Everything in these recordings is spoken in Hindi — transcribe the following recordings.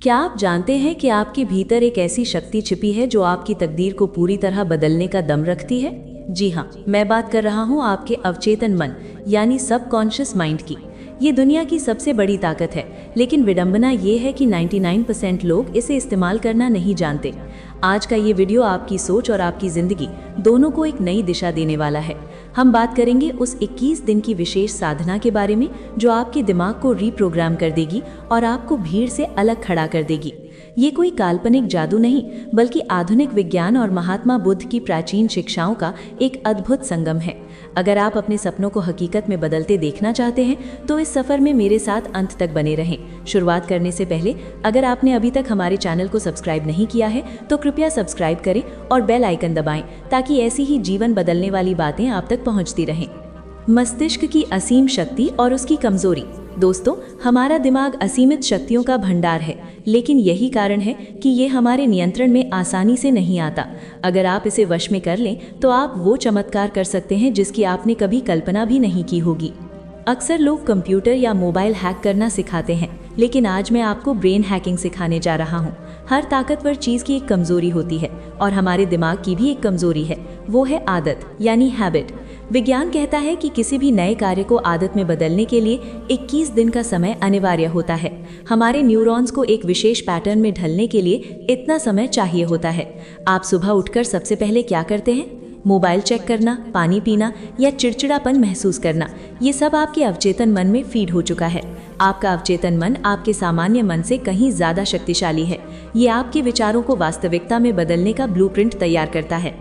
क्या आप जानते हैं कि आपके भीतर एक ऐसी शक्ति छिपी है जो आपकी तकदीर को पूरी तरह बदलने का दम रखती है? जी हाँ, मैं बात कर रहा हूँ आपके अवचेतन मन यानी सबकॉन्शियस माइंड की। ये दुनिया की सबसे बड़ी ताकत है, लेकिन विडंबना ये है कि 99% लोग इसे इस्तेमाल करना नहीं जानते। आज का ये वीडियो आपकी सोच और आपकी ज़िंदगी दोनों को एक नई दिशा देने वाला है। हम बात करेंगे उस 21 दिन की विशेष साधना के बारे में जो आपके दिमाग को रीप्रोग्राम कर देगी और आपको भीड़ से अलग खड़ा कर देगी। ये कोई काल्पनिक जादू नहीं, बल्कि आधुनिक विज्ञान और महात्मा बुद्ध की प्राचीन शिक्षाओं का एक अद्भुत संगम है। अगर आप अपने सपनों को हकीकत में बदलते देखना चाहते हैं तो इस सफ़र में मेरे साथ अंत तक बने रहें। शुरुआत करने से पहले अगर आपने अभी तक हमारे चैनल को सब्सक्राइब नहीं किया है तो कृपया सब्सक्राइब करें और बेल आइकन दबाएं ताकि ऐसी ही जीवन बदलने वाली बातें आप तक पहुंचती रहें। मस्तिष्क की असीम शक्ति और उसकी कमजोरी। दोस्तों, हमारा दिमाग असीमित शक्तियों का भंडार है, लेकिन यही कारण है कि ये हमारे नियंत्रण में आसानी से नहीं आता। अगर आप इसे वश में कर लें तो आप वो चमत्कार कर सकते हैं जिसकी आपने कभी कल्पना भी नहीं की होगी। अक्सर लोग कंप्यूटर या मोबाइल हैक करना सिखाते हैं, लेकिन आज मैं आपको ब्रेन हैकिंग सिखाने जा रहा हूँ। हर ताकतवर चीज़ की एक कमजोरी होती है और हमारे दिमाग की भी एक कमजोरी है, वो है आदत यानी हैबिट। विज्ञान कहता है कि किसी भी नए कार्य को आदत में बदलने के लिए 21 दिन का समय अनिवार्य होता है। हमारे न्यूरॉन्स को एक विशेष पैटर्न में ढलने के लिए इतना समय चाहिए होता है। आप सुबह उठकर सबसे पहले क्या करते हैं? मोबाइल चेक करना, पानी पीना या चिड़चिड़ापन महसूस करना, ये सब आपके अवचेतन मन में फीड हो चुका है। आपका अवचेतन मन आपके सामान्य मन से कहीं ज़्यादा शक्तिशाली है। ये आपके विचारों को वास्तविकता में बदलने का ब्लूप्रिंट तैयार करता है।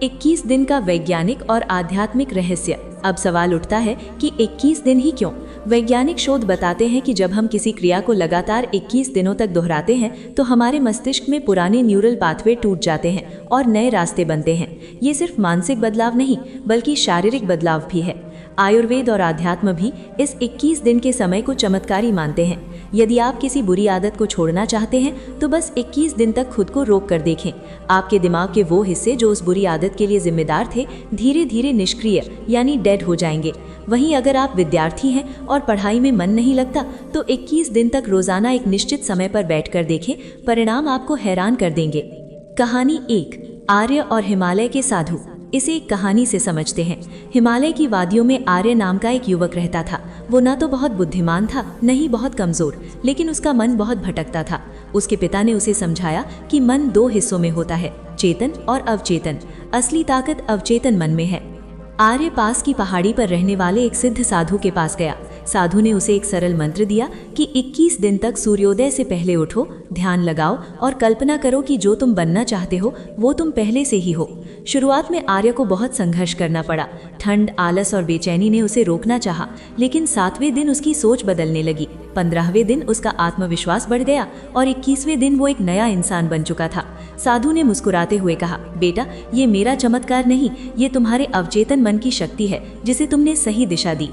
21 दिन का वैज्ञानिक और आध्यात्मिक रहस्य। अब सवाल उठता है कि 21 दिन ही क्यों? वैज्ञानिक शोध बताते हैं कि जब हम किसी क्रिया को लगातार 21 दिनों तक दोहराते हैं तो हमारे मस्तिष्क में पुराने न्यूरल पाथवे टूट जाते हैं और नए रास्ते बनते हैं। ये सिर्फ मानसिक बदलाव नहीं, बल्कि शारीरिक बदलाव भी है। आयुर्वेद और आध्यात्म भी इस 21 दिन के समय को चमत्कारी मानते हैं। यदि आप किसी बुरी आदत को छोड़ना चाहते हैं तो बस 21 दिन तक खुद को रोक कर देखें। आपके दिमाग के वो हिस्से जो उस बुरी आदत के लिए जिम्मेदार थे धीरे धीरे निष्क्रिय यानी डेड हो जाएंगे। वहीं अगर आप विद्यार्थी हैं और पढ़ाई में मन नहीं लगता तो 21 दिन तक रोजाना एक निश्चित समय पर बैठकर देखें, परिणाम आपको हैरान कर देंगे। कहानी 1, आर्य और हिमालय के साधु। इसे एक कहानी से समझते हैं। हिमालय की वादियों में आर्य नाम का एक युवक रहता था। वो ना तो बहुत बुद्धिमान था, न ही बहुत कमजोर, लेकिन उसका मन बहुत भटकता था। उसके पिता ने उसे समझाया कि मन 2 हिस्सों में होता है, चेतन और अवचेतन। असली ताकत अवचेतन मन में है। आर्य पास की पहाड़ी पर रहने वाले एक सिद्ध साधु के पास गया। साधु ने उसे एक सरल मंत्र दिया कि 21 दिन तक सूर्योदय से पहले उठो, ध्यान लगाओ और कल्पना करो कि जो तुम बनना चाहते हो वो तुम पहले से ही हो। शुरुआत में आर्य को बहुत संघर्ष करना पड़ा। ठंड, आलस और बेचैनी ने उसे रोकना चाहा, लेकिन 7वें दिन उसकी सोच बदलने लगी। 15वें दिन उसका आत्मविश्वास बढ़ गया और 21वें दिन वो एक नया इंसान बन चुका था। साधु ने मुस्कुराते हुए कहा, बेटा, ये मेरा चमत्कार नहीं, ये तुम्हारे अवचेतन मन की शक्ति है जिसे तुमने सही दिशा दी।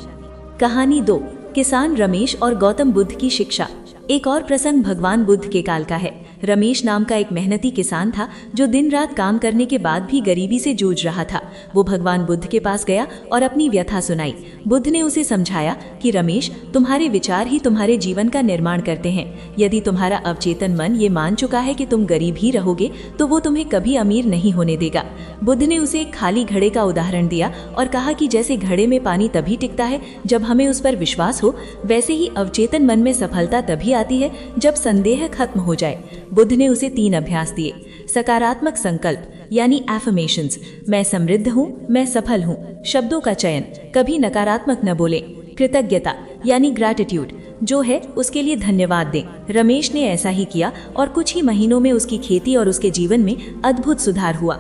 कहानी 2, किसान रमेश और गौतम बुद्ध की शिक्षा। एक और प्रसंग भगवान बुद्ध के काल का है। रमेश नाम का एक मेहनती किसान था जो दिन रात काम करने के बाद भी गरीबी से जूझ रहा था। वो भगवान बुद्ध के पास गया और अपनी व्यथा सुनाई। बुद्ध ने उसे समझाया कि रमेश, तुम्हारे विचार ही तुम्हारे जीवन का निर्माण करते हैं। यदि तुम्हारा अवचेतन मन ये मान चुका है कि तुम गरीब ही रहोगे तो वो तुम्हें कभी अमीर नहीं होने देगा। बुद्ध ने उसे एक खाली घड़े का उदाहरण दिया और कहा कि जैसे घड़े में पानी तभी टिकता है जब हमें उस पर विश्वास हो, वैसे ही अवचेतन मन में सफलता तभी आती है जब संदेह खत्म हो जाए। बुद्ध ने उसे 3 अभ्यास दिए। सकारात्मक संकल्प यानी एफर्मेशंस, मैं समृद्ध हूँ, मैं सफल हूँ। शब्दों का चयन, कभी नकारात्मक न बोले। कृतज्ञता यानी ग्रैटिट्यूड, जो है उसके लिए धन्यवाद दें। रमेश ने ऐसा ही किया और कुछ ही महीनों में उसकी खेती और उसके जीवन में अद्भुत सुधार हुआ।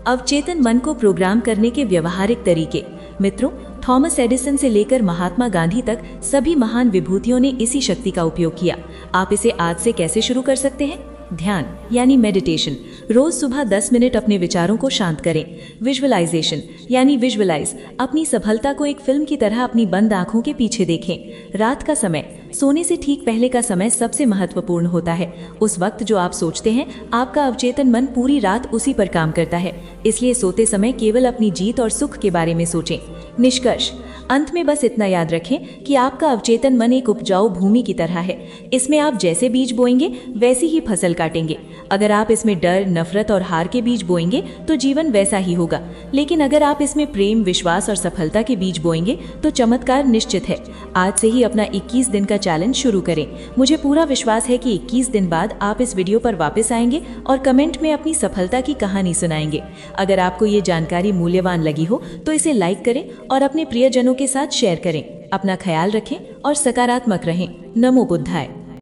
अवचेतन मन को प्रोग्राम करने के व्यवहारिक तरीके। मित्रों, थॉमस एडिसन से लेकर महात्मा गांधी तक सभी महान विभूतियों ने इसी शक्ति का उपयोग किया। आप इसे आज से कैसे शुरू कर सकते हैं? ध्यान यानी मेडिटेशन। रोज सुबह 10 मिनट अपने विचारों को शांत करें। विजुअलाइजेशन यानी विजुअलाइज, अपनी सफलता को एक फिल्म की तरह अपनी बंद आंखों के पीछे देखें। रात का समय, सोने से ठीक पहले का समय सबसे महत्वपूर्ण होता है। उस वक्त जो आप सोचते हैं, आपका अवचेतन मन पूरी रात उसी पर काम करता है। इसलिए सोते समय केवल अपनी जीत और सुख के बारे में सोचें। निष्कर्ष, अंत में बस इतना याद रखें कि आपका अवचेतन मन एक उपजाऊ भूमि की तरह है। इसमें आप जैसे बीज बोएंगे वैसी ही फसल काटेंगे। अगर आप इसमें डर, नफरत और हार के बीज बोएंगे तो जीवन वैसा ही होगा। लेकिन अगर आप इसमें प्रेम, विश्वास और सफलता के बीज बोएंगे तो चमत्कार निश्चित है। आज से ही अपना 21 दिन का चैलेंज शुरू करें। मुझे पूरा विश्वास है कि 21 दिन बाद आप इस वीडियो पर वापस आएंगे और कमेंट में अपनी सफलता की कहानी सुनाएंगे। अगर आपको ये जानकारी मूल्यवान लगी हो तो इसे लाइक करें और अपने प्रियजनों के साथ शेयर करें। अपना ख्याल रखें और सकारात्मक रहें। नमो बुद्धाय।